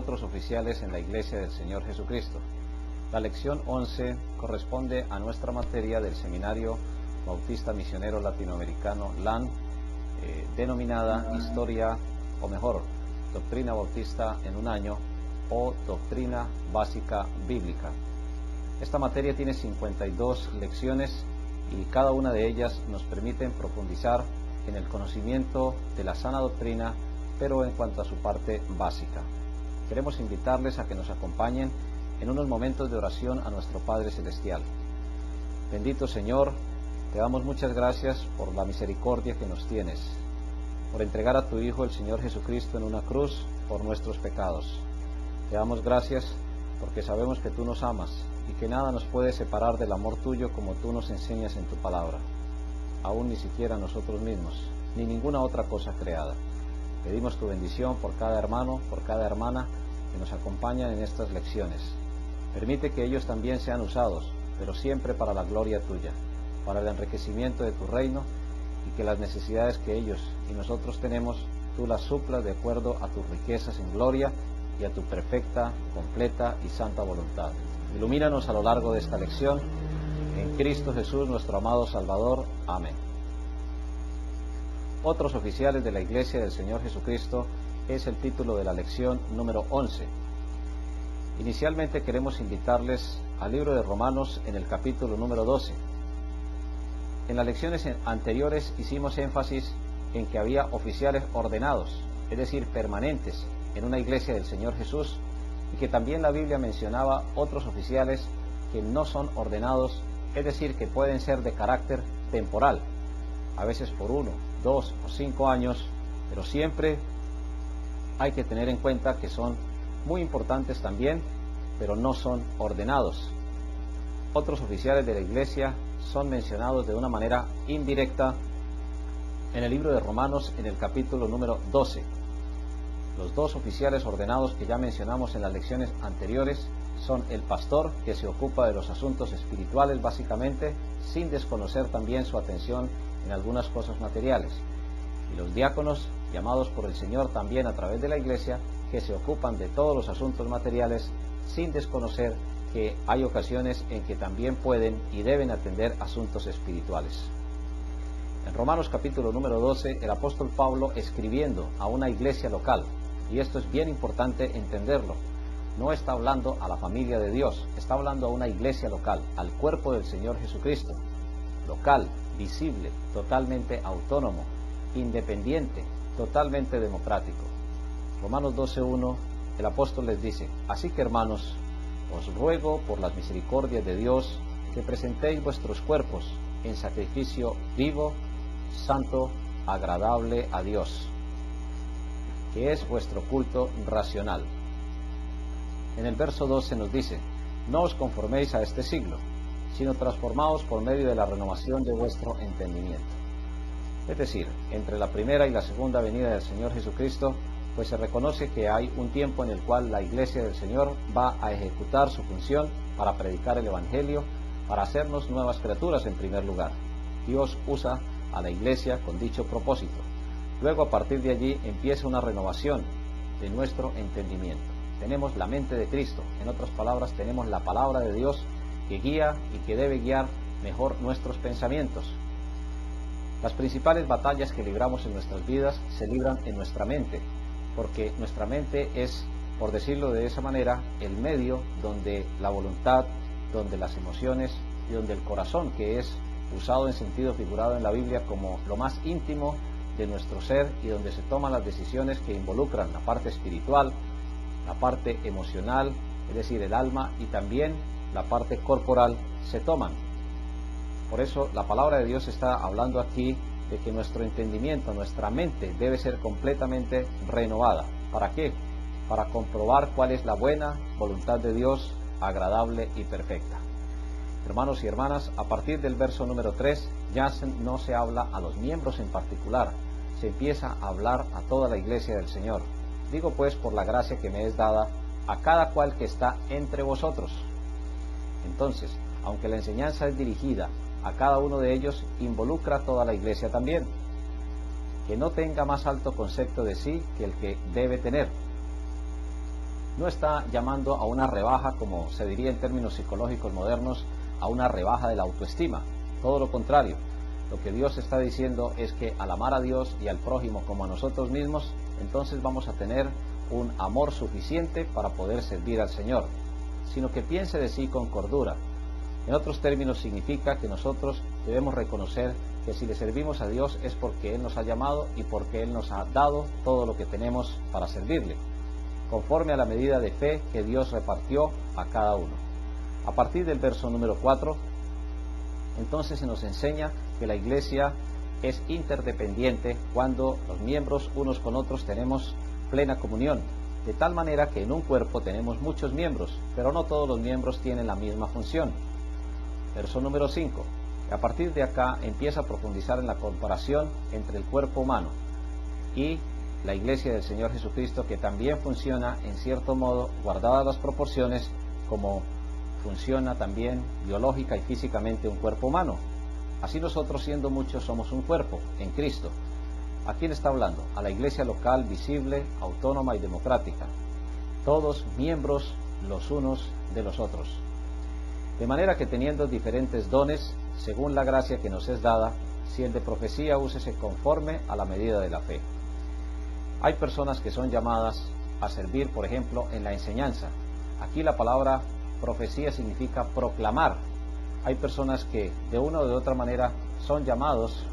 otros oficiales en la Iglesia del Señor Jesucristo. La lección 11 corresponde a nuestra materia del Seminario Bautista Misionero Latinoamericano LAN, denominada Historia, o mejor, Doctrina Bautista en un año, o Doctrina Básica Bíblica. Esta materia tiene 52 lecciones y cada una de ellas nos permite profundizar en el conocimiento de la sana doctrina, pero en cuanto a su parte básica. Queremos invitarles a que nos acompañen en unos momentos de oración a nuestro Padre Celestial. Bendito Señor, te damos muchas gracias por la misericordia que nos tienes, por entregar a tu Hijo el Señor Jesucristo en una cruz por nuestros pecados. Te damos gracias porque sabemos que tú nos amas y que nada nos puede separar del amor tuyo como tú nos enseñas en tu palabra, aún ni siquiera nosotros mismos, ni ninguna otra cosa creada. Pedimos tu bendición por cada hermano, por cada hermana que nos acompañan en estas lecciones. Permite que ellos también sean usados, pero siempre para la gloria tuya, para el enriquecimiento de tu reino, y que las necesidades que ellos y nosotros tenemos, tú las suplas de acuerdo a tus riquezas en gloria y a tu perfecta, completa y santa voluntad. Ilumínanos a lo largo de esta lección, en Cristo Jesús, nuestro amado Salvador. Amén. Otros oficiales de la Iglesia del Señor Jesucristo es el título de la lección número 11. Inicialmente queremos invitarles al libro de Romanos en el capítulo número 12. En las lecciones anteriores hicimos énfasis en que había oficiales ordenados, es decir, permanentes, en una iglesia del Señor Jesús, y que también la Biblia mencionaba otros oficiales que no son ordenados, es decir, que pueden ser de carácter temporal, a veces por 1, 2 o 5 años, pero siempre hay que tener en cuenta que son muy importantes también, pero no son ordenados. Otros oficiales de la iglesia son mencionados de una manera indirecta en el libro de Romanos en el capítulo número 12. Los dos oficiales ordenados que ya mencionamos en las lecciones anteriores son el pastor, que se ocupa de los asuntos espirituales básicamente, sin desconocer también su atención en algunas cosas materiales, y los diáconos, llamados por el Señor también a través de la iglesia, que se ocupan de todos los asuntos materiales, sin desconocer que hay ocasiones en que también pueden y deben atender asuntos espirituales. En Romanos capítulo número 12, el apóstol Pablo, escribiendo a una iglesia local, y esto es bien importante entenderlo, no está hablando a la familia de Dios, está hablando a una iglesia local, al cuerpo del Señor Jesucristo, local, visible, totalmente autónomo, independiente, totalmente democrático. Romanos 12:1, el apóstol les dice: así que, hermanos, os ruego por las misericordias de Dios que presentéis vuestros cuerpos en sacrificio vivo, santo, agradable a Dios, que es vuestro culto racional. En el verso 12 nos dice: no os conforméis a este siglo, sino transformaos por medio de la renovación de vuestro entendimiento. Es decir, entre la primera y la segunda venida del Señor Jesucristo, pues se reconoce que hay un tiempo en el cual la iglesia del Señor va a ejecutar su función para predicar el Evangelio, para hacernos nuevas criaturas en primer lugar. Dios usa a la iglesia con dicho propósito. Luego, a partir de allí, empieza una renovación de nuestro entendimiento. Tenemos la mente de Cristo, en otras palabras, tenemos la palabra de Dios que guía y que debe guiar mejor nuestros pensamientos. Las principales batallas que libramos en nuestras vidas se libran en nuestra mente, porque nuestra mente es, por decirlo de esa manera, el medio donde la voluntad, donde las emociones y donde el corazón, que es usado en sentido figurado en la Biblia como lo más íntimo de nuestro ser, y donde se toman las decisiones que involucran la parte espiritual, la parte emocional, es decir, el alma, y también la parte corporal, se toman. Por eso la palabra de Dios está hablando aquí de que nuestro entendimiento, nuestra mente debe ser completamente renovada. ¿Para qué? Para comprobar cuál es la buena voluntad de Dios, agradable y perfecta. Hermanos y hermanas, a partir del verso número 3 ya no se habla a los miembros en particular, se empieza a hablar a toda la iglesia del Señor. Digo pues, por la gracia que me es dada, a cada cual que está entre vosotros. Entonces, aunque la enseñanza es dirigida a cada uno de ellos, involucra a toda la iglesia también. Que no tenga más alto concepto de sí que el que debe tener. no está llamando a una rebaja, como se diría en términos psicológicos modernos, a una rebaja de la autoestima. Todo lo contrario, lo que Dios está diciendo es que al amar a Dios y al prójimo como a nosotros mismos, entonces vamos a tener un amor suficiente para poder servir al Señor, sino que piense de sí con cordura. En otros términos, significa que nosotros debemos reconocer que si le servimos a Dios es porque Él nos ha llamado y porque Él nos ha dado todo lo que tenemos para servirle, conforme a la medida de fe que Dios repartió a cada uno. A partir del verso número 4, entonces se nos enseña que la iglesia es interdependiente cuando los miembros unos con otros tenemos plena comunión, de tal manera que en un cuerpo tenemos muchos miembros, pero no todos los miembros tienen la misma función. Verso número 5. A partir de acá empieza a profundizar en la comparación entre el cuerpo humano y la iglesia del Señor Jesucristo, que también funciona en cierto modo, guardadas las proporciones, como funciona también biológica y físicamente un cuerpo humano. Así nosotros, siendo muchos, somos un cuerpo en Cristo. ¿A quién está hablando? A la iglesia local, visible, autónoma y democrática. Todos miembros los unos de los otros. De manera que teniendo diferentes dones, según la gracia que nos es dada, si el de profecía, úsese conforme a la medida de la fe. Hay personas que son llamadas a servir, por ejemplo, en la enseñanza. Aquí la palabra profecía significa proclamar. Hay personas que de una o de otra manera son llamados,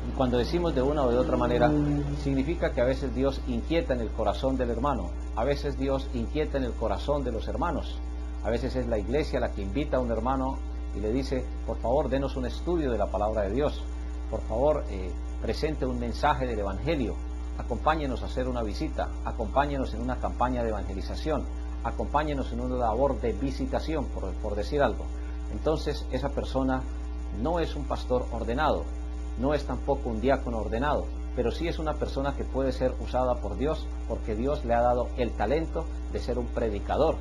y cuando decimos de una o de otra manera, significa que a veces Dios inquieta en el corazón del hermano, a veces Dios inquieta en el corazón de los hermanos, a veces es la iglesia la que invita a un hermano y le dice: por favor, denos un estudio de la palabra de Dios, por favor, presente un mensaje del Evangelio, acompáñenos a hacer una visita, acompáñenos en una campaña de evangelización, acompáñenos en una labor de visitación, por decir algo. Entonces esa persona no es un pastor ordenado, no es tampoco un diácono ordenado, pero sí es una persona que puede ser usada por Dios, porque Dios le ha dado el talento de ser un predicador.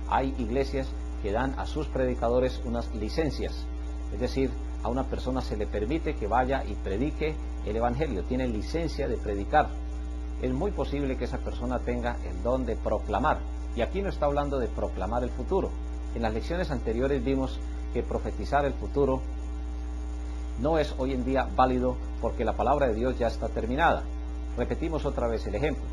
Hay iglesias que dan a sus predicadores unas licencias, es decir, a una persona se le permite que vaya y predique el Evangelio, tiene licencia de predicar. Es muy posible que esa persona tenga el don de proclamar, y aquí no está hablando de proclamar el futuro. En las lecciones anteriores vimos que profetizar el futuro no es hoy en día válido porque la palabra de Dios ya está terminada. Repetimos otra vez el ejemplo.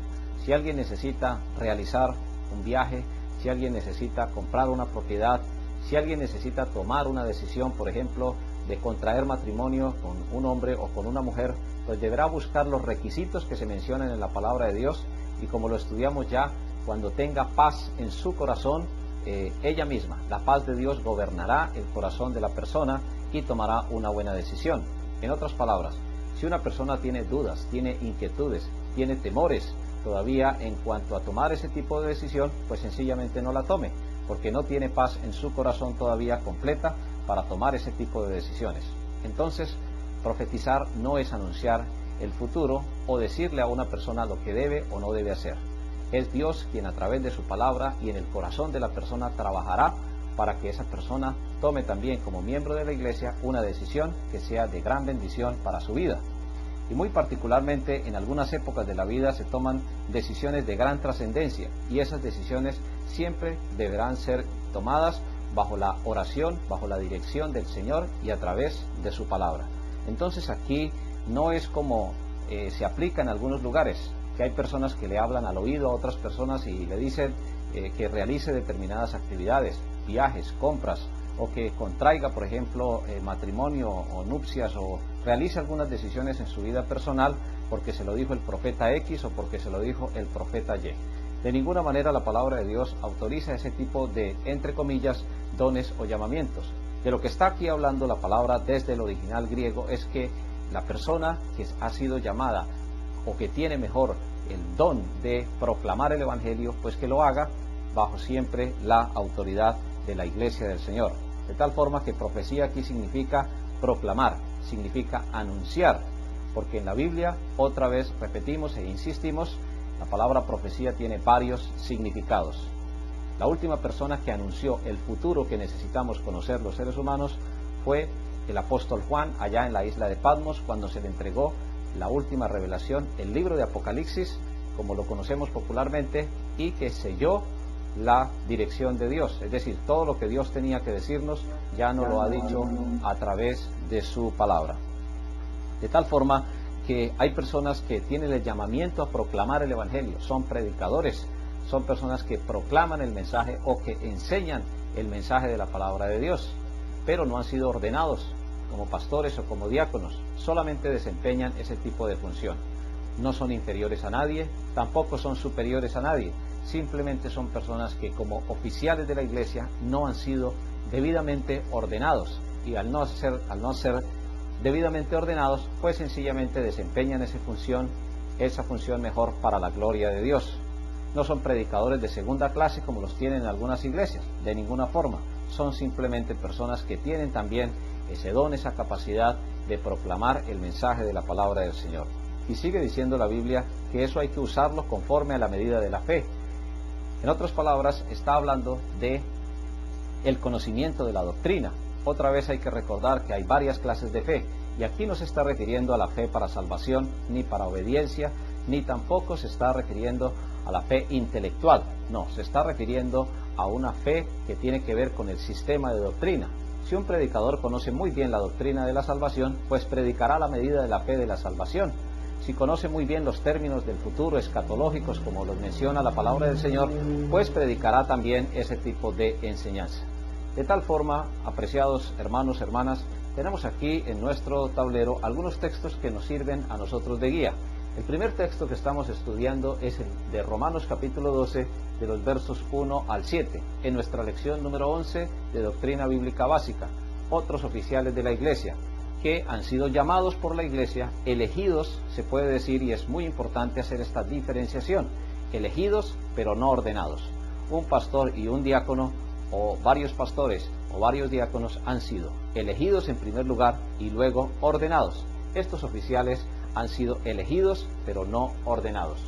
Si alguien necesita realizar un viaje, si alguien necesita comprar una propiedad, si alguien necesita tomar una decisión, por ejemplo, de contraer matrimonio con un hombre o con una mujer, pues deberá buscar los requisitos que se mencionan en la palabra de Dios, y como lo estudiamos ya, cuando tenga paz en su corazón, ella misma, la paz de Dios, gobernará el corazón de la persona y tomará una buena decisión. En otras palabras, si una persona tiene dudas, tiene inquietudes, tiene temores todavía en cuanto a tomar ese tipo de decisión, pues sencillamente no la tome, porque no tiene paz en su corazón todavía completa para tomar ese tipo de decisiones. Entonces, profetizar no es anunciar el futuro o decirle a una persona lo que debe o no debe hacer. Es Dios quien a través de su palabra y en el corazón de la persona trabajará para que esa persona tome también como miembro de la iglesia una decisión que sea de gran bendición para su vida. Y muy particularmente en algunas épocas de la vida se toman decisiones de gran trascendencia, y esas decisiones siempre deberán ser tomadas bajo la oración, bajo la dirección del Señor y a través de su palabra. Entonces aquí no es como se aplica en algunos lugares, que hay personas que le hablan al oído a otras personas y le dicen que realice determinadas actividades, viajes, compras, o que contraiga, por ejemplo, matrimonio o nupcias, o realice algunas decisiones en su vida personal porque se lo dijo el profeta X o porque se lo dijo el profeta Y. De ninguna manera la palabra de Dios autoriza ese tipo de, entre comillas, dones o llamamientos. De lo que está aquí hablando la palabra desde el original griego es que la persona que ha sido llamada o que tiene mejor el don de proclamar el Evangelio, pues que lo haga bajo siempre la autoridad de la iglesia del Señor. De tal forma que profecía aquí significa proclamar, significa anunciar, porque en la Biblia, otra vez repetimos e insistimos, la palabra profecía tiene varios significados. La última persona que anunció el futuro que necesitamos conocer los seres humanos fue el apóstol Juan, allá en la isla de Patmos, cuando se le entregó la última revelación, el libro de Apocalipsis, como lo conocemos popularmente, y que selló la dirección de Dios. Es decir, todo lo que Dios tenía que decirnos ya nos lo ha dicho a través de su palabra. De tal forma que hay personas que tienen el llamamiento a proclamar el Evangelio, son predicadores, son personas que proclaman el mensaje o que enseñan el mensaje de la palabra de Dios, pero no han sido ordenados como pastores o como diáconos, solamente desempeñan ese tipo de función. No son inferiores a nadie, tampoco son superiores a nadie, simplemente son personas que como oficiales de la iglesia no han sido debidamente ordenados, y al no ser debidamente ordenados, pues sencillamente desempeñan esa función mejor para la gloria de Dios. No son predicadores de segunda clase como los tienen en algunas iglesias, de ninguna forma. Son simplemente personas que tienen también ese don, esa capacidad de proclamar el mensaje de la palabra del Señor. Y sigue diciendo la Biblia que eso hay que usarlo conforme a la medida de la fe. En otras palabras, está hablando de el conocimiento de la doctrina. Otra vez hay que recordar que hay varias clases de fe, y aquí no se está refiriendo a la fe para salvación, ni para obediencia, ni tampoco se está refiriendo a la fe intelectual. No, se está refiriendo a una fe que tiene que ver con el sistema de doctrina. Si un predicador conoce muy bien la doctrina de la salvación, pues predicará la medida de la fe de la salvación. Si conoce muy bien los términos del futuro escatológicos, como los menciona la palabra del Señor, pues predicará también ese tipo de enseñanza. De tal forma, apreciados hermanos, hermanas, tenemos aquí en nuestro tablero algunos textos que nos sirven a nosotros de guía. El primer texto que estamos estudiando es el de Romanos capítulo 12, de los versos 1 al 7, en nuestra lección número 11 de Doctrina Bíblica Básica. Otros oficiales de la iglesia que han sido llamados por la iglesia, elegidos, se puede decir, y es muy importante hacer esta diferenciación: elegidos pero no ordenados. Un pastor y un diácono, o varios pastores o varios diáconos, han sido elegidos en primer lugar y luego ordenados. Estos oficiales han sido elegidos pero no ordenados.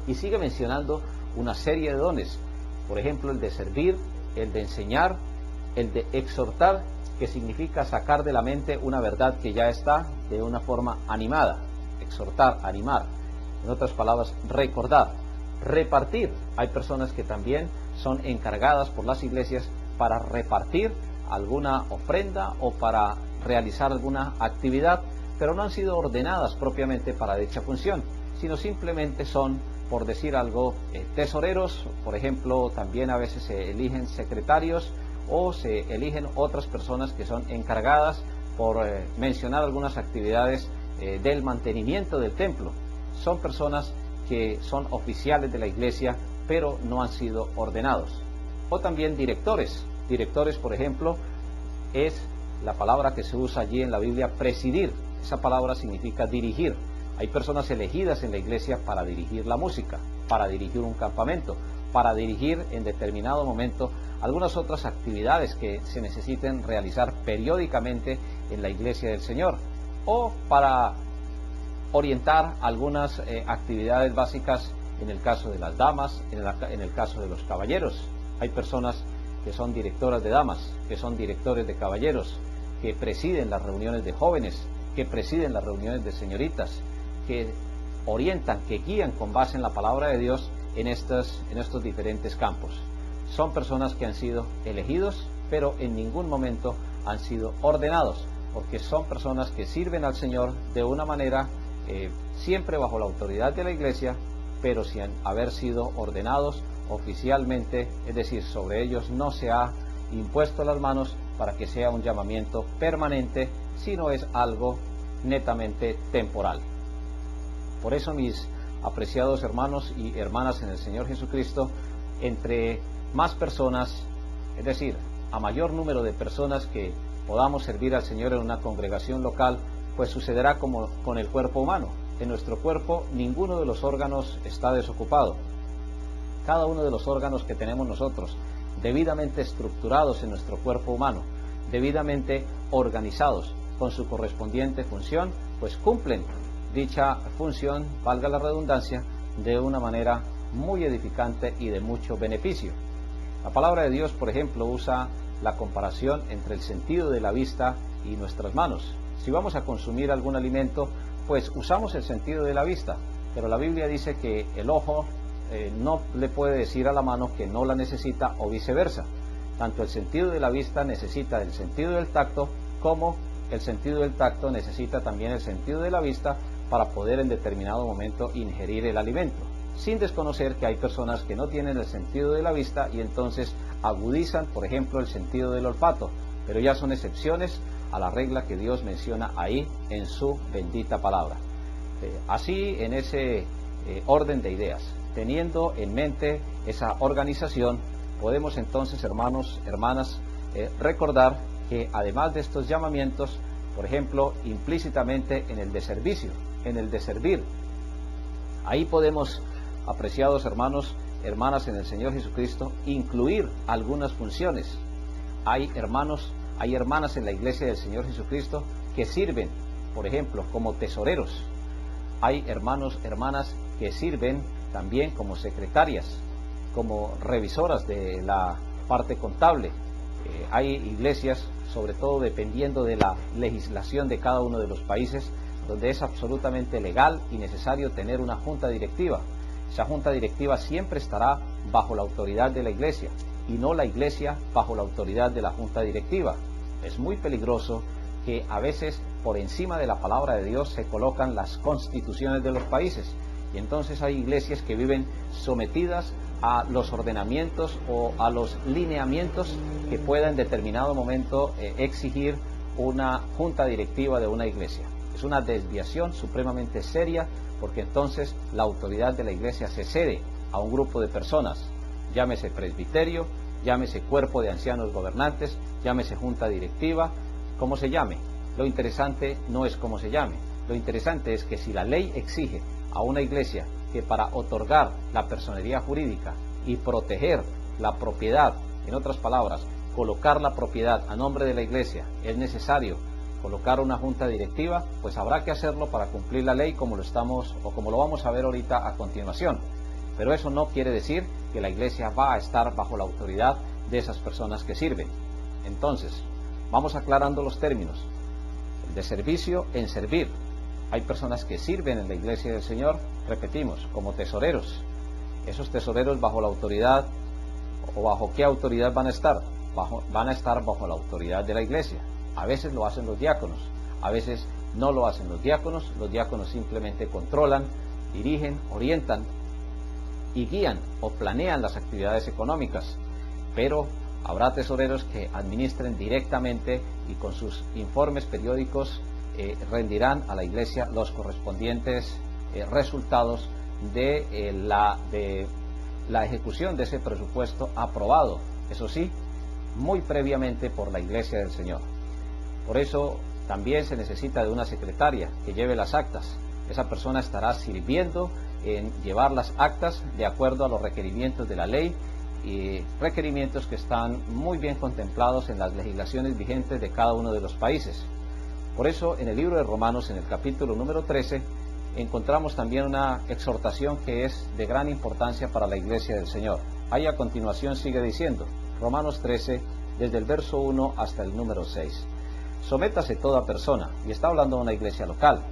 Y sigue mencionando una serie de dones, por ejemplo el de servir, el de enseñar, el de exhortar, que significa sacar de la mente una verdad que ya está de una forma animada. Exhortar, animar. En otras palabras, recordar. Repartir. Hay personas que también son encargadas por las iglesias para repartir alguna ofrenda o para realizar alguna actividad, pero no han sido ordenadas propiamente para dicha función, sino simplemente son, por decir algo, tesoreros. Por ejemplo, también a veces se eligen secretarios o se eligen otras personas que son encargadas, por mencionar algunas actividades del mantenimiento del templo. Son personas que son oficiales de la iglesia, pero no han sido ordenados. O también directores. Directores, por ejemplo, es la palabra que se usa allí en la Biblia, presidir. Esa palabra significa dirigir. Hay personas elegidas en la iglesia para dirigir la música, para dirigir un campamento, para dirigir en determinado momento algunas otras actividades que se necesiten realizar periódicamente en la iglesia del Señor, o para orientar algunas actividades básicas en el caso de las damas, en el caso de los caballeros. Hay personas que son directoras de damas, que son directores de caballeros, que presiden las reuniones de jóvenes, que presiden las reuniones de señoritas, que orientan, que guían con base en la palabra de Dios en estos diferentes campos. Son personas que han sido elegidos, pero en ningún momento han sido ordenados, porque son personas que sirven al Señor de una manera siempre bajo la autoridad de la iglesia, pero sin haber sido ordenados oficialmente, es decir, sobre ellos no se ha impuesto las manos para que sea un llamamiento permanente, sino es algo netamente temporal. Por eso, mis apreciados hermanos y hermanas en el Señor Jesucristo, entre más personas, es decir, a mayor número de personas que podamos servir al Señor en una congregación local, pues sucederá como con el cuerpo humano. En nuestro cuerpo ninguno de los órganos está desocupado. Cada uno de los órganos que tenemos nosotros, debidamente estructurados en nuestro cuerpo humano, debidamente organizados con su correspondiente función, pues cumplen dicha función, valga la redundancia, de una manera muy edificante y de mucho beneficio. La palabra de Dios, por ejemplo, usa la comparación entre el sentido de la vista y nuestras manos. Si vamos a consumir algún alimento, pues usamos el sentido de la vista, pero la Biblia dice que el ojo no le puede decir a la mano que no la necesita o viceversa. Tanto el sentido de la vista necesita del sentido del tacto, como el sentido del tacto necesita también el sentido de la vista para poder en determinado momento ingerir el alimento, sin desconocer que hay personas que no tienen el sentido de la vista y entonces agudizan, por ejemplo, el sentido del olfato, pero ya son excepciones a la regla que Dios menciona ahí en su bendita palabra. Así, en ese orden de ideas, teniendo en mente esa organización, podemos entonces, hermanos, hermanas, recordar que además de estos llamamientos, por ejemplo, implícitamente en el de servicio, en el de servir, ahí podemos, apreciados hermanos, hermanas en el Señor Jesucristo, incluir algunas funciones. Hay hermanos, hay hermanas en la iglesia del Señor Jesucristo que sirven, por ejemplo, como tesoreros. Hay hermanos, hermanas que sirven también como secretarias, como revisoras de la parte contable. Hay iglesias, sobre todo dependiendo de la legislación de cada uno de los países, donde es absolutamente legal y necesario tener una junta directiva. Esa junta directiva siempre estará bajo la autoridad de la iglesia y no la iglesia bajo la autoridad de la junta directiva. Es muy peligroso que a veces por encima de la palabra de Dios se colocan las constituciones de los países, y entonces hay iglesias que viven sometidas a los ordenamientos o a los lineamientos que pueda en determinado momento exigir una junta directiva de una iglesia. Es una desviación supremamente seria, porque entonces la autoridad de la iglesia se cede a un grupo de personas, llámese presbiterio, llámese cuerpo de ancianos gobernantes, llámese junta directiva, como se llame. Lo interesante no es cómo se llame, lo interesante es que si la ley exige a una iglesia que para otorgar la personería jurídica y proteger la propiedad, en otras palabras, colocar la propiedad a nombre de la iglesia, es necesario colocar una junta directiva, pues habrá que hacerlo para cumplir la ley, como lo vamos a ver ahorita a continuación. Pero eso no quiere decir que la iglesia va a estar bajo la autoridad de esas personas que sirven. Entonces, vamos aclarando los términos. El de servicio en servir. Hay personas que sirven en la iglesia del Señor, repetimos, como tesoreros. Esos tesoreros, bajo la autoridad, ¿o bajo qué autoridad van a estar? Van a estar bajo la autoridad de la iglesia. A veces lo hacen los diáconos, a veces no lo hacen los diáconos simplemente controlan, dirigen, orientan y guían o planean las actividades económicas, pero habrá tesoreros que administren directamente y con sus informes periódicos rendirán a la iglesia los correspondientes resultados de la ejecución de ese presupuesto aprobado, eso sí, muy previamente por la iglesia del Señor. Por eso también se necesita de una secretaria que lleve las actas. Esa persona estará sirviendo en llevar las actas de acuerdo a los requerimientos de la ley, y requerimientos que están muy bien contemplados en las legislaciones vigentes de cada uno de los países. Por eso en el libro de Romanos, en el capítulo número 13, encontramos también una exhortación que es de gran importancia para la iglesia del Señor. Ahí a continuación sigue diciendo, Romanos 13, desde el verso 1 hasta el número 6. Sométase toda persona, y está hablando de una iglesia local,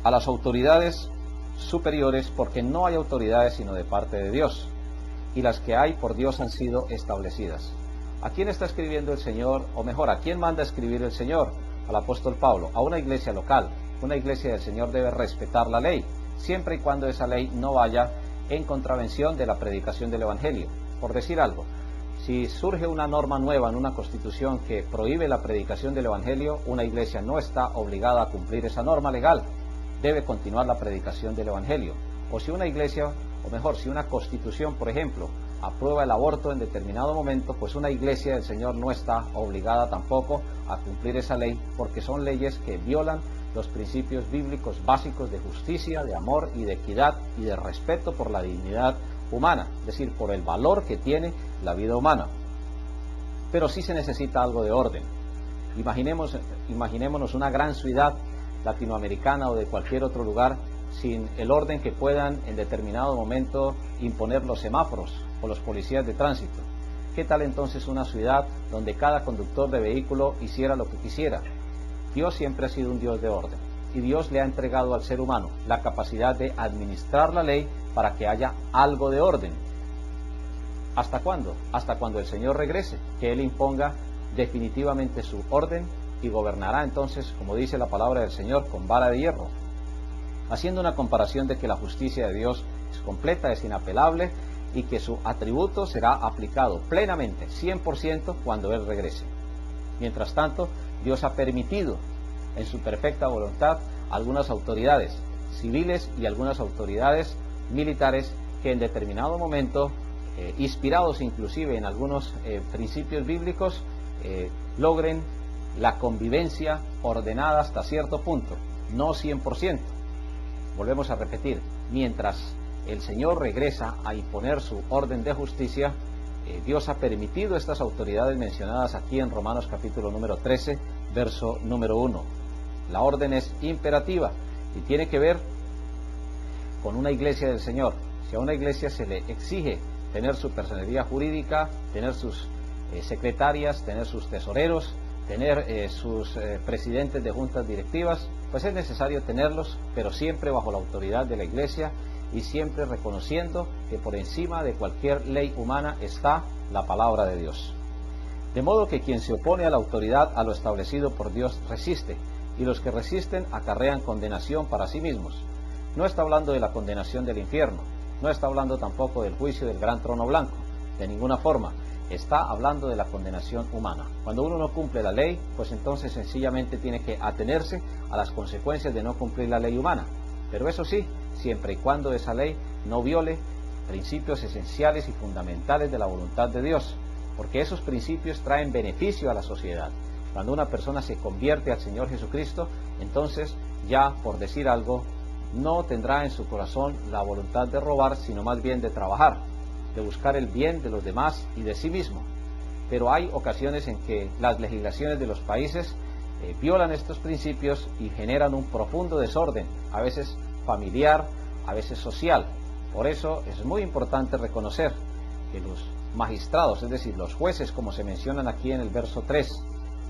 a las autoridades superiores, porque no hay autoridades sino de parte de Dios, y las que hay por Dios han sido establecidas. ¿A quién está escribiendo el Señor? O mejor, ¿a quién manda escribir el Señor? Al apóstol Pablo, a una iglesia local. Una iglesia del Señor debe respetar la ley, siempre y cuando esa ley no vaya en contravención de la predicación del Evangelio. Por decir algo, si surge una norma nueva en una constitución que prohíbe la predicación del Evangelio, una iglesia no está obligada a cumplir esa norma legal, debe continuar la predicación del Evangelio. O si una iglesia, o mejor, si una constitución, por ejemplo, aprueba el aborto en determinado momento, pues una iglesia del Señor no está obligada tampoco a cumplir esa ley, porque son leyes que violan los principios bíblicos básicos de justicia, de amor y de equidad y de respeto por la dignidad humana, es decir, por el valor que tiene la vida humana. Pero sí se necesita algo de orden. Imaginémonos una gran ciudad latinoamericana o de cualquier otro lugar sin el orden que puedan en determinado momento imponer los semáforos o los policías de tránsito. ¿Qué tal entonces una ciudad donde cada conductor de vehículo hiciera lo que quisiera? Dios siempre ha sido un Dios de orden. y Dios le ha entregado al ser humano la capacidad de administrar la ley para que haya algo de orden. ¿Hasta cuándo? Hasta cuando el Señor regrese, que Él imponga definitivamente su orden y gobernará entonces, como dice la palabra del Señor, con vara de hierro. Haciendo una comparación de que la justicia de Dios es completa, es inapelable y que su atributo será aplicado plenamente, 100%, cuando Él regrese. Mientras tanto, Dios ha permitido en su perfecta voluntad algunas autoridades civiles y algunas autoridades militares que en determinado momento, inspirados inclusive en algunos principios bíblicos, logren la convivencia ordenada hasta cierto punto, no 100%. Volvemos a repetir, mientras el Señor regresa a imponer su orden de justicia, Dios ha permitido estas autoridades mencionadas aquí en Romanos capítulo número 13, verso número 1. La orden es imperativa y tiene que ver con una iglesia del Señor. Si a una iglesia se le exige tener su personería jurídica, tener sus secretarias, tener sus tesoreros, tener sus presidentes de juntas directivas, pues es necesario tenerlos, pero siempre bajo la autoridad de la iglesia y siempre reconociendo que por encima de cualquier ley humana está la palabra de Dios. De modo que quien se opone a la autoridad, a lo establecido por Dios, resiste, y los que resisten acarrean condenación para sí mismos. No está hablando de la condenación del infierno, no está hablando tampoco del juicio del gran trono blanco, de ninguna forma. Está hablando de la condenación humana. Cuando uno no cumple la ley, pues entonces sencillamente tiene que atenerse a las consecuencias de no cumplir la ley humana. Pero eso sí, siempre y cuando esa ley no viole principios esenciales y fundamentales de la voluntad de Dios, porque esos principios traen beneficio a la sociedad. Cuando una persona se convierte al Señor Jesucristo, entonces ya, por decir algo, no tendrá en su corazón la voluntad de robar, sino más bien de trabajar, de buscar el bien de los demás y de sí mismo. Pero hay ocasiones en que las legislaciones de los países violan estos principios y generan un profundo desorden, a veces familiar, a veces social. Por eso es muy importante reconocer que los magistrados, es decir, los jueces, como se mencionan aquí en el verso 3,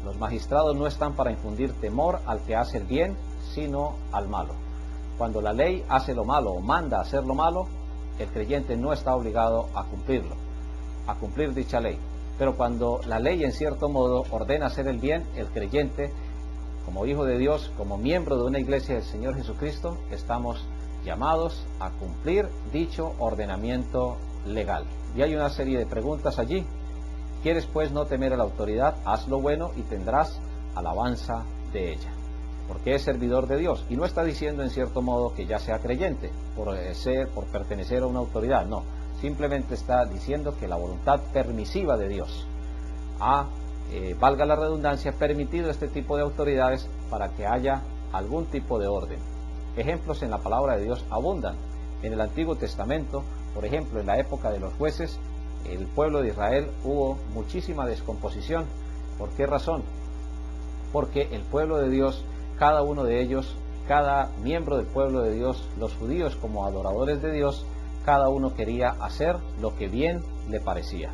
los magistrados no están para infundir temor al que hace el bien, sino al malo. Cuando la ley hace lo malo o manda hacer lo malo, el creyente no está obligado a cumplirlo, a cumplir dicha ley. Pero cuando la ley en cierto modo ordena hacer el bien, el creyente, como hijo de Dios, como miembro de una iglesia del Señor Jesucristo, estamos llamados a cumplir dicho ordenamiento legal. Y hay una serie de preguntas allí. ¿Quieres pues no temer a la autoridad? Haz lo bueno y tendrás alabanza de ella, porque es servidor de Dios. Y no está diciendo en cierto modo que ya sea creyente por pertenecer a una autoridad, no. Simplemente está diciendo que la voluntad permisiva de Dios ha, valga la redundancia, permitido este tipo de autoridades para que haya algún tipo de orden. Ejemplos en la palabra de Dios abundan. En el Antiguo Testamento, por ejemplo, en la época de los jueces, el pueblo de Israel hubo muchísima descomposición. ¿Por qué razón? Porque el pueblo de Dios, cada uno de ellos, cada miembro del pueblo de Dios, los judíos como adoradores de Dios, cada uno quería hacer lo que bien le parecía.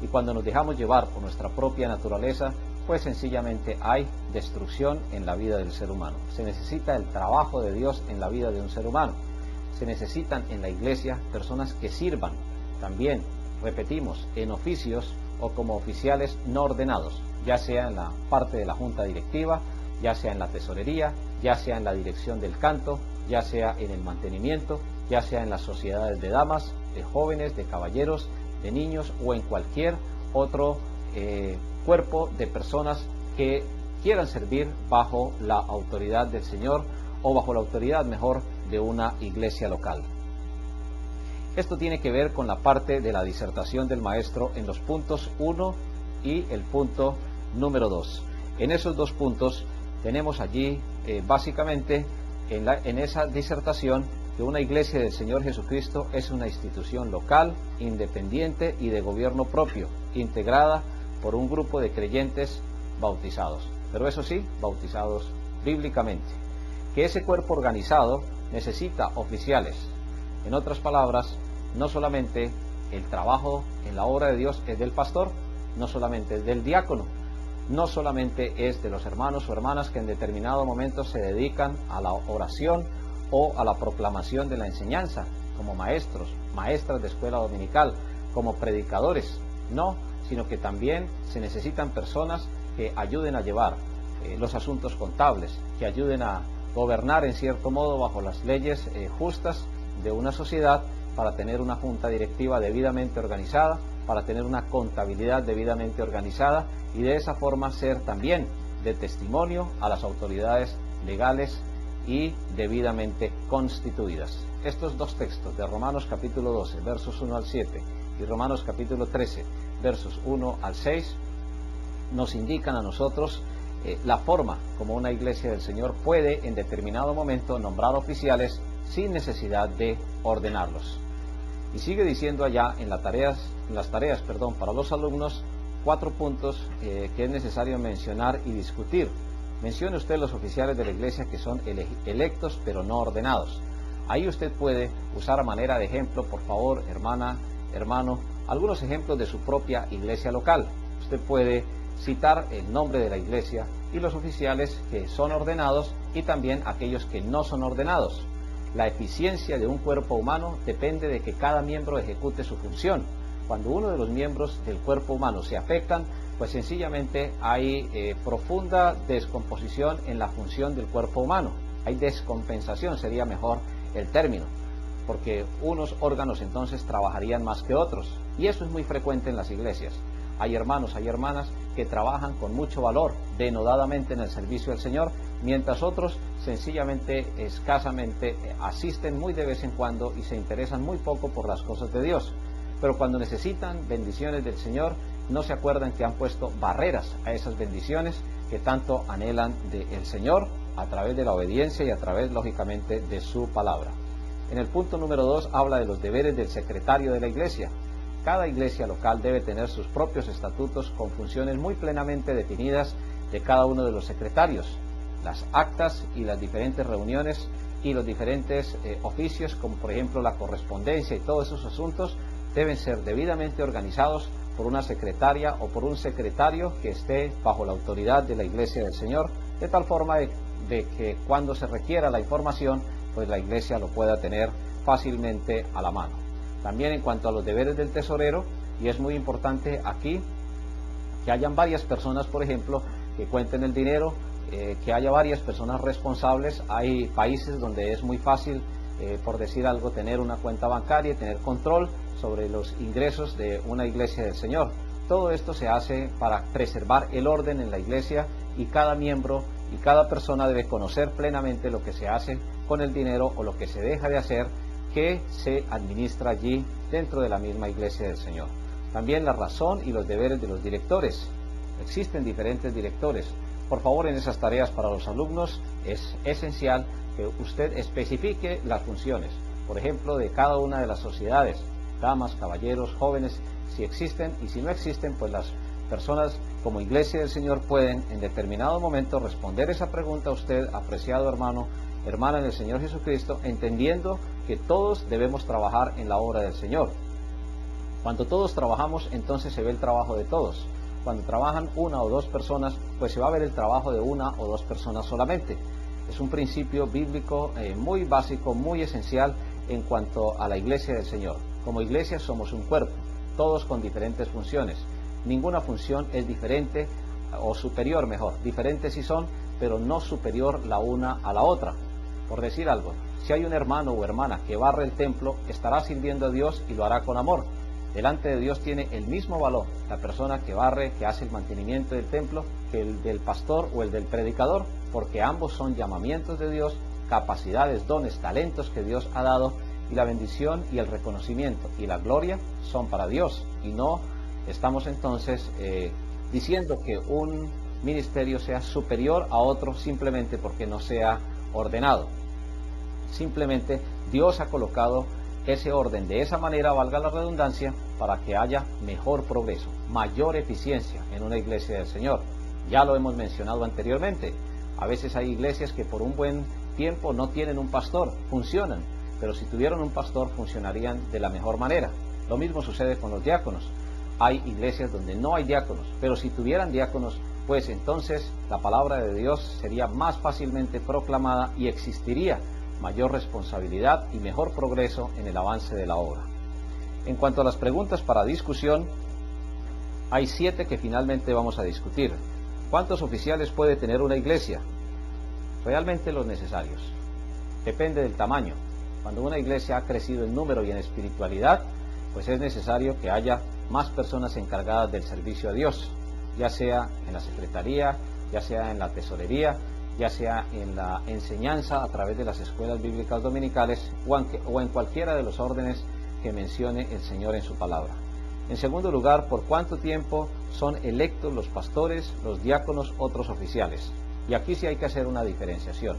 Y cuando nos dejamos llevar por nuestra propia naturaleza, pues sencillamente hay destrucción en la vida del ser humano. Se necesita el trabajo de Dios en la vida de un ser humano. Se necesitan en la iglesia personas que sirvan también, repetimos, en oficios o como oficiales no ordenados, ya sea en la parte de la junta directiva, ya sea en la tesorería, ya sea en la dirección del canto, ya sea en el mantenimiento, ya sea en las sociedades de damas, de jóvenes, de caballeros, de niños o en cualquier otro cuerpo de personas que quieran servir bajo la autoridad del Señor o bajo la autoridad, mejor, de una iglesia local. Esto tiene que ver con la parte de la disertación del maestro en los puntos 1 y el punto número 2. En esos dos puntos tenemos allí básicamente en esa disertación que una iglesia del Señor Jesucristo es una institución local, independiente y de gobierno propio, integrada por un grupo de creyentes bautizados, pero eso sí, bautizados bíblicamente. Que ese cuerpo organizado necesita oficiales. En otras palabras, no solamente el trabajo en la obra de Dios es del pastor, no solamente es del diácono, no solamente es de los hermanos o hermanas que en determinado momento se dedican a la oración o a la proclamación de la enseñanza, como maestros, maestras de escuela dominical, como predicadores, no, sino que también se necesitan personas que ayuden a llevar los asuntos contables, que ayuden a gobernar en cierto modo bajo las leyes justas de una sociedad, para tener una junta directiva debidamente organizada, para tener una contabilidad debidamente organizada y de esa forma ser también de testimonio a las autoridades legales y debidamente constituidas. Estos dos textos de Romanos capítulo 12, versos 1 al 7 y Romanos capítulo 13, versos 1 al 6 nos indican a nosotros la forma como una iglesia del Señor puede en determinado momento nombrar oficiales sin necesidad de ordenarlos. Y sigue diciendo allá en las tareas para los alumnos 4 puntos que es necesario mencionar y discutir. Mencione usted los oficiales de la iglesia que son electos pero no ordenados. Ahí usted puede usar a manera de ejemplo, por favor, hermana, hermano, algunos ejemplos de su propia iglesia local. Usted puede citar el nombre de la iglesia y los oficiales que son ordenados y también aquellos que no son ordenados. La eficiencia de un cuerpo humano depende de que cada miembro ejecute su función. Cuando uno de los miembros del cuerpo humano se afectan, pues sencillamente hay profunda descomposición en la función del cuerpo humano. Hay descompensación, sería mejor el término, porque unos órganos entonces trabajarían más que otros. Y eso es muy frecuente en las iglesias. Hay hermanos, hay hermanas que trabajan con mucho valor, denodadamente en el servicio del Señor, mientras otros sencillamente, escasamente, asisten muy de vez en cuando y se interesan muy poco por las cosas de Dios. Pero cuando necesitan bendiciones del Señor, no se acuerdan que han puesto barreras a esas bendiciones que tanto anhelan del Señor a través de la obediencia y a través, lógicamente, de su palabra. En el punto número 2 habla de los deberes del secretario de la iglesia. Cada iglesia local debe tener sus propios estatutos con funciones muy plenamente definidas de cada uno de los secretarios. Las actas y las diferentes reuniones y los diferentes oficios, como por ejemplo la correspondencia y todos esos asuntos, deben ser debidamente organizados por una secretaria o por un secretario que esté bajo la autoridad de la iglesia del Señor, de tal forma de que cuando se requiera la información, pues la iglesia lo pueda tener fácilmente a la mano. También en cuanto a los deberes del tesorero, y es muy importante aquí que hayan varias personas, por ejemplo, que cuenten el dinero, que haya varias personas responsables. Hay países donde es muy fácil, por decir algo, tener una cuenta bancaria y tener control sobre los ingresos de una iglesia del Señor. Todo esto se hace para preservar el orden en la iglesia y cada miembro y cada persona debe conocer plenamente lo que se hace con el dinero o lo que se deja de hacer que se administra allí dentro de la misma iglesia del Señor. También la razón y los deberes de los directores. Existen diferentes directores. Por favor, en esas tareas para los alumnos es esencial que usted especifique las funciones, por ejemplo, de cada una de las sociedades, damas, caballeros, jóvenes, si existen, y si no existen, pues las personas como iglesia del Señor pueden en determinado momento responder esa pregunta a usted, apreciado hermano, hermana en el Señor Jesucristo, entendiendo que todos debemos trabajar en la obra del Señor. Cuando todos trabajamos, entonces se ve el trabajo de todos. Cuando trabajan una o dos personas, pues se va a ver el trabajo de una o dos personas solamente. Es un principio bíblico muy básico, muy esencial en cuanto a la iglesia del Señor. Como iglesia somos un cuerpo, todos con diferentes funciones. Ninguna función es diferente o superior, mejor. Diferentes sí son, pero no superior la una a la otra. Por decir algo, si hay un hermano o hermana que barre el templo, estará sirviendo a Dios y lo hará con amor. Delante de Dios tiene el mismo valor la persona que barre, que hace el mantenimiento del templo, que el del pastor o el del predicador, porque ambos son llamamientos de Dios, capacidades, dones, talentos que Dios ha dado, y la bendición y el reconocimiento y la gloria son para Dios, y no estamos entonces diciendo que un ministerio sea superior a otro simplemente porque no sea ordenado. Simplemente Dios ha colocado ese orden de esa manera, valga la redundancia, para que haya mejor progreso, mayor eficiencia en una iglesia del Señor. Ya lo hemos mencionado anteriormente. A veces hay iglesias que por un buen tiempo no tienen un pastor, funcionan, pero si tuvieran un pastor funcionarían de la mejor manera. Lo mismo sucede con los diáconos. Hay iglesias donde no hay diáconos, pero si tuvieran diáconos pues entonces la palabra de Dios sería más fácilmente proclamada y existiría mayor responsabilidad y mejor progreso en el avance de la obra. En cuanto a las preguntas para discusión, hay 7 que finalmente vamos a discutir. ¿Cuántos oficiales puede tener una iglesia? Realmente los necesarios. Depende del tamaño. Cuando una iglesia ha crecido en número y en espiritualidad, pues es necesario que haya más personas encargadas del servicio a Dios, ya sea en la secretaría, ya sea en la tesorería, ya sea en la enseñanza a través de las escuelas bíblicas dominicales o en cualquiera de los órdenes que mencione el Señor en su palabra. En segundo lugar, ¿por cuánto tiempo son electos los pastores, los diáconos, otros oficiales? Y aquí sí hay que hacer una diferenciación.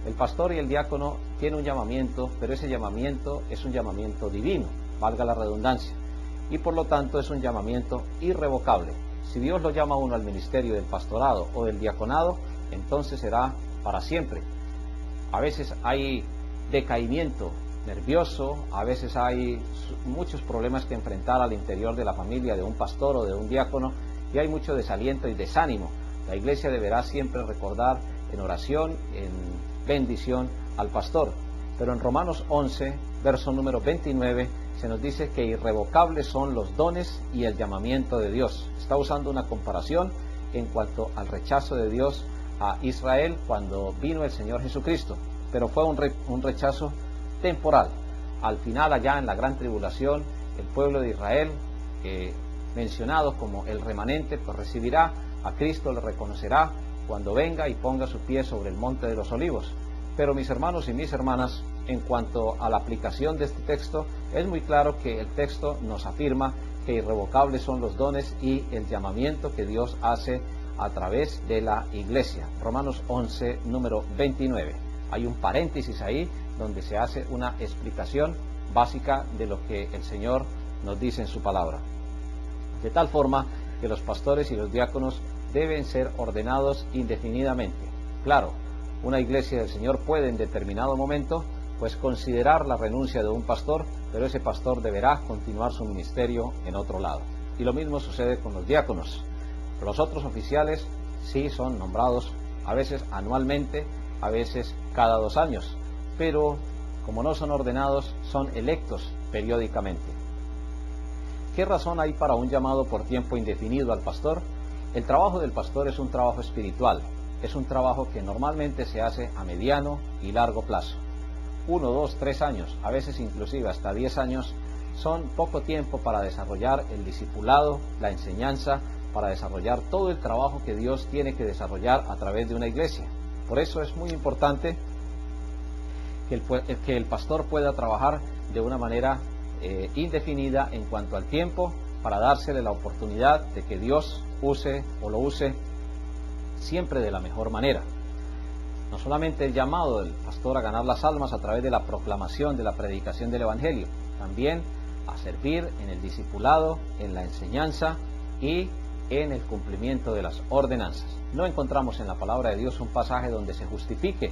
El pastor y el diácono tienen un llamamiento, pero ese llamamiento es un llamamiento divino, valga la redundancia, y por lo tanto es un llamamiento irrevocable. Si Dios lo llama a uno al ministerio del pastorado o del diaconado, entonces será para siempre. A veces hay decaimiento nervioso, a veces hay muchos problemas que enfrentar al interior de la familia de un pastor o de un diácono, y hay mucho desaliento y desánimo. La iglesia deberá siempre recordar en oración, en bendición al pastor. Pero en Romanos 11, verso número 29, se nos dice que irrevocables son los dones y el llamamiento de Dios. Está usando una comparación en cuanto al rechazo de Dios a Israel cuando vino el Señor Jesucristo, pero fue un rechazo temporal. Al final, allá en la gran tribulación, el pueblo de Israel, mencionado como el remanente, pues recibirá a Cristo, le reconocerá cuando venga y ponga su pie sobre el monte de los olivos. Pero mis hermanos y mis hermanas, en cuanto a la aplicación de este texto, es muy claro que el texto nos afirma que irrevocables son los dones y el llamamiento que Dios hace a través de la iglesia. Romanos 11, número 29. Hay un paréntesis ahí donde se hace una explicación básica de lo que el Señor nos dice en su palabra. De tal forma que los pastores y los diáconos deben ser ordenados indefinidamente. Claro, una iglesia del Señor puede en determinado momento pues considerar la renuncia de un pastor, pero ese pastor deberá continuar su ministerio en otro lado. Y lo mismo sucede con los diáconos. Los otros oficiales sí son nombrados a veces anualmente, a veces cada 2 años, pero como no son ordenados, son electos periódicamente. ¿Qué razón hay para un llamado por tiempo indefinido al pastor? El trabajo del pastor es un trabajo espiritual, es un trabajo que normalmente se hace a mediano y largo plazo. 1, 2, 3 años, a veces inclusive hasta 10 años, son poco tiempo para desarrollar el discipulado, la enseñanza, para desarrollar todo el trabajo que Dios tiene que desarrollar a través de una iglesia. Por eso es muy importante que el pastor pueda trabajar de una manera indefinida en cuanto al tiempo, para dársele la oportunidad de que Dios lo use siempre de la mejor manera. No solamente el llamado del pastor a ganar las almas a través de la proclamación, de la predicación del Evangelio, también a servir en el discipulado, en la enseñanza y en el cumplimiento de las ordenanzas. No encontramos en la palabra de Dios un pasaje donde se justifique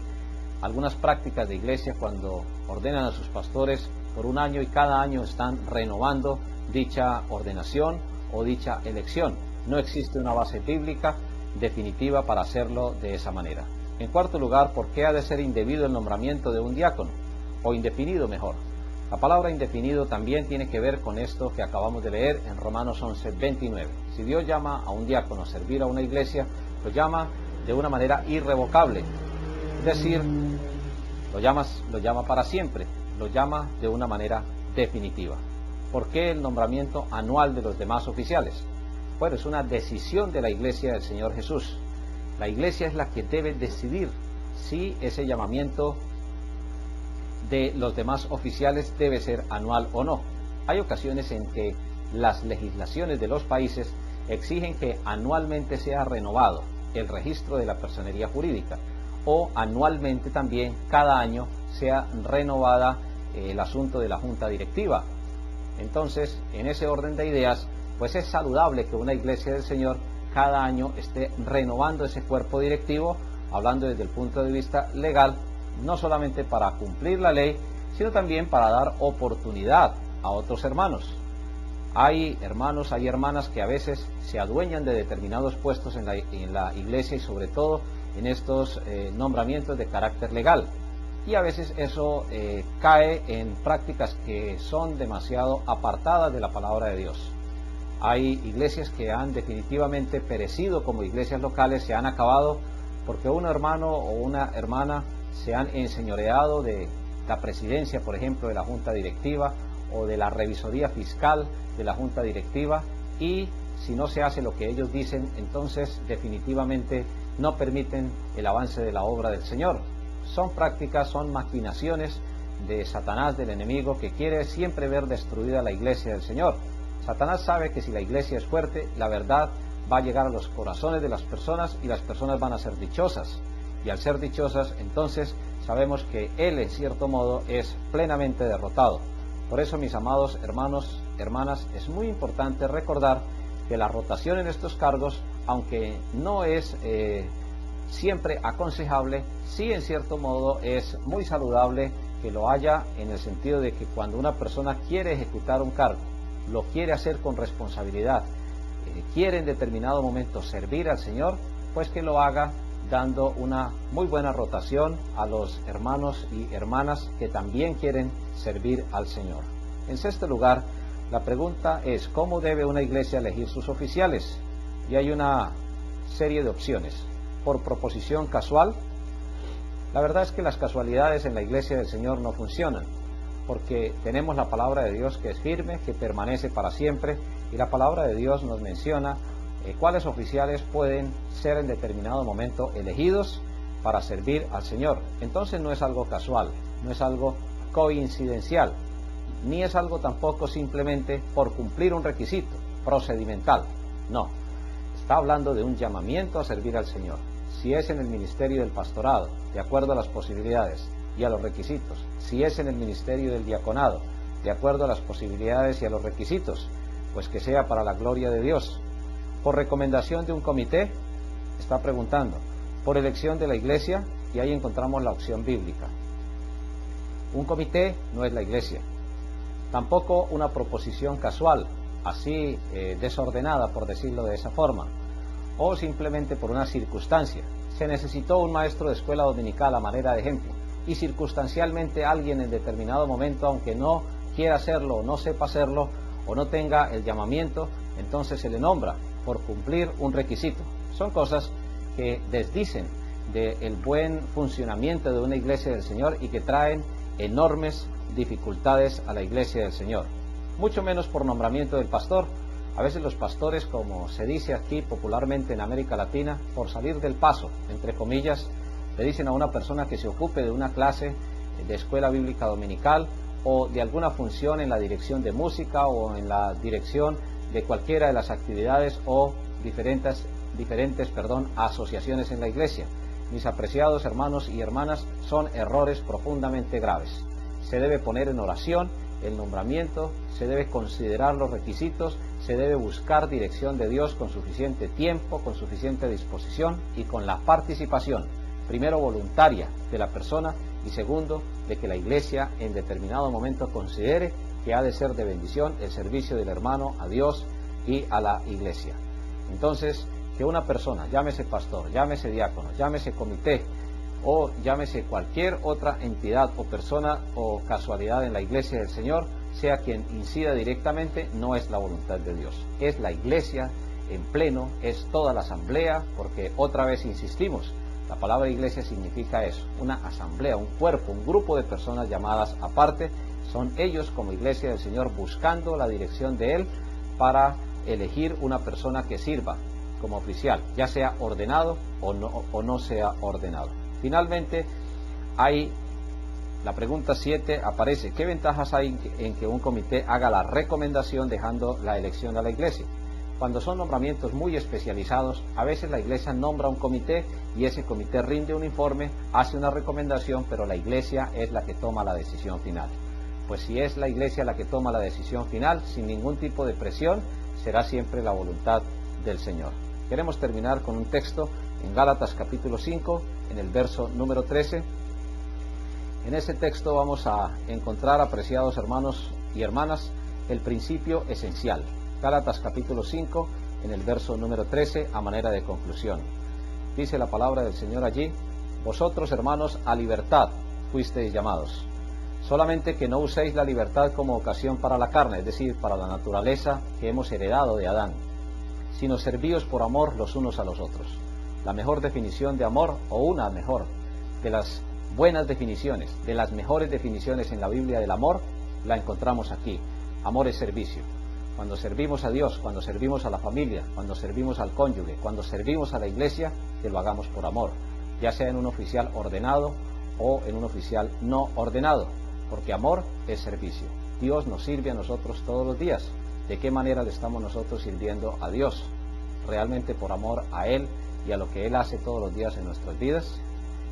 algunas prácticas de iglesia cuando ordenan a sus pastores por 1 año y cada año están renovando dicha ordenación o dicha elección. No existe una base bíblica definitiva para hacerlo de esa manera. En cuarto lugar, ¿por qué ha de ser indebido el nombramiento de un diácono? O indefinido mejor. La palabra indefinido también tiene que ver con esto que acabamos de leer en Romanos 11, 29. Si Dios llama a un diácono a servir a una iglesia, lo llama de una manera irrevocable. Es decir, lo llama para siempre, lo llama de una manera definitiva. ¿Por qué el nombramiento anual de los demás oficiales? Bueno, es una decisión de la iglesia del Señor Jesús. La iglesia es la que debe decidir si ese llamamiento de los demás oficiales debe ser anual o no. Hay ocasiones en que las legislaciones de los países exigen que anualmente sea renovado el registro de la personería jurídica, o anualmente también, cada año, sea renovada el asunto de la junta directiva. Entonces, en ese orden de ideas, pues es saludable que una iglesia del Señor cada año esté renovando ese cuerpo directivo, hablando desde el punto de vista legal, no solamente para cumplir la ley, sino también para dar oportunidad a otros hermanos. Hay hermanos, hay hermanas que a veces se adueñan de determinados puestos en la iglesia y sobre todo en estos nombramientos de carácter legal. Y a veces eso cae en prácticas que son demasiado apartadas de la palabra de Dios. Hay iglesias que han definitivamente perecido como iglesias locales, se han acabado porque un hermano o una hermana se han enseñoreado de la presidencia, por ejemplo, de la junta directiva o de la revisoría fiscal de la junta directiva, y si no se hace lo que ellos dicen, entonces definitivamente no permiten el avance de la obra del Señor. Son prácticas, son maquinaciones de Satanás, del enemigo, que quiere siempre ver destruida la iglesia del Señor. Satanás sabe que si la iglesia es fuerte, la verdad va a llegar a los corazones de las personas y las personas van a ser dichosas. Y al ser dichosas, entonces sabemos que él, en cierto modo, es plenamente derrotado. Por eso, mis amados hermanos, hermanas, es muy importante recordar que la rotación en estos cargos, aunque no es siempre aconsejable, sí en cierto modo es muy saludable que lo haya, en el sentido de que cuando una persona quiere ejecutar un cargo, lo quiere hacer con responsabilidad, quiere en determinado momento servir al Señor, pues que lo haga dando una muy buena rotación a los hermanos y hermanas que también quieren servir al Señor. En sexto lugar, la pregunta es: ¿cómo debe una iglesia elegir sus oficiales? Y hay una serie de opciones. Por proposición casual. La verdad es que las casualidades en la iglesia del Señor no funcionan, porque tenemos la palabra de Dios que es firme, que permanece para siempre, y la palabra de Dios nos menciona cuáles oficiales pueden ser en determinado momento elegidos para servir al Señor. Entonces no es algo casual, no es algo coincidencial, ni es algo tampoco simplemente por cumplir un requisito procedimental. No, está hablando de un llamamiento a servir al Señor. Si es en el ministerio del pastorado, de acuerdo a las posibilidades y a los requisitos; si es en el ministerio del diaconado, de acuerdo a las posibilidades y a los requisitos, pues que sea para la gloria de Dios. Por recomendación de un comité, está preguntando. Por elección de la iglesia, y ahí encontramos la opción bíblica. Un comité no es la iglesia. Tampoco una proposición casual, así desordenada, por decirlo de esa forma, o simplemente por una circunstancia. Se necesitó un maestro de escuela dominical a manera de ejemplo, y circunstancialmente alguien en determinado momento, aunque no quiera hacerlo o no sepa hacerlo o no tenga el llamamiento, entonces se le nombra por cumplir un requisito. Son cosas que desdicen del buen funcionamiento de una iglesia del Señor y que traen enormes dificultades a la iglesia del Señor. Mucho menos por nombramiento del pastor. A veces los pastores, como se dice aquí popularmente en América Latina, por salir del paso, entre comillas, le dicen a una persona que se ocupe de una clase de escuela bíblica dominical o de alguna función en la dirección de música o en la dirección de cualquiera de las actividades o diferentes asociaciones en la iglesia. Mis apreciados hermanos y hermanas, son errores profundamente graves. Se debe poner en oración el nombramiento, se debe considerar los requisitos, se debe buscar dirección de Dios con suficiente tiempo, con suficiente disposición y con la participación, primero voluntaria de la persona y segundo de que la iglesia en determinado momento considere que ha de ser de bendición el servicio del hermano a Dios y a la iglesia. Entonces, que una persona, llámese pastor, llámese diácono, llámese comité o llámese cualquier otra entidad o persona o casualidad en la iglesia del Señor, sea quien incida directamente, no es la voluntad de Dios. Es la iglesia en pleno, es toda la asamblea, porque otra vez insistimos, la palabra iglesia significa eso, una asamblea, un cuerpo, un grupo de personas llamadas aparte. Son ellos como iglesia del Señor buscando la dirección de Él para elegir una persona que sirva como oficial, ya sea ordenado o no sea ordenado. Finalmente, hay la pregunta 7, aparece: ¿qué ventajas hay en que un comité haga la recomendación dejando la elección a la iglesia? Cuando son nombramientos muy especializados, a veces la iglesia nombra un comité y ese comité rinde un informe, hace una recomendación, pero la iglesia es la que toma la decisión final. Pues si es la iglesia la que toma la decisión final, sin ningún tipo de presión, será siempre la voluntad del Señor. Queremos terminar con un texto en Gálatas capítulo 5, en el verso número 13. En ese texto vamos a encontrar, apreciados hermanos y hermanas, el principio esencial. Gálatas capítulo 5, en el verso número 13, a manera de conclusión. Dice la palabra del Señor allí: vosotros, hermanos, a libertad fuisteis llamados, solamente que no uséis la libertad como ocasión para la carne, es decir, para la naturaleza que hemos heredado de Adán, sino servíos por amor los unos a los otros. La mejor definición de amor, o una mejor, de las buenas definiciones, de las mejores definiciones en la Biblia del amor, la encontramos aquí. Amor es servicio. Cuando servimos a Dios, cuando servimos a la familia, cuando servimos al cónyuge, cuando servimos a la iglesia, que lo hagamos por amor, ya sea en un oficial ordenado o en un oficial no ordenado, porque amor es servicio. Dios nos sirve a nosotros todos los días. ¿De qué manera le estamos nosotros sirviendo a Dios? ¿Realmente por amor a Él y a lo que Él hace todos los días en nuestras vidas?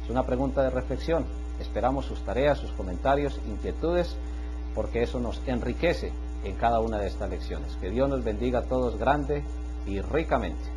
Es una pregunta de reflexión. Esperamos sus tareas, sus comentarios, inquietudes, porque eso nos enriquece en cada una de estas lecciones. Que Dios nos bendiga a todos grande y ricamente.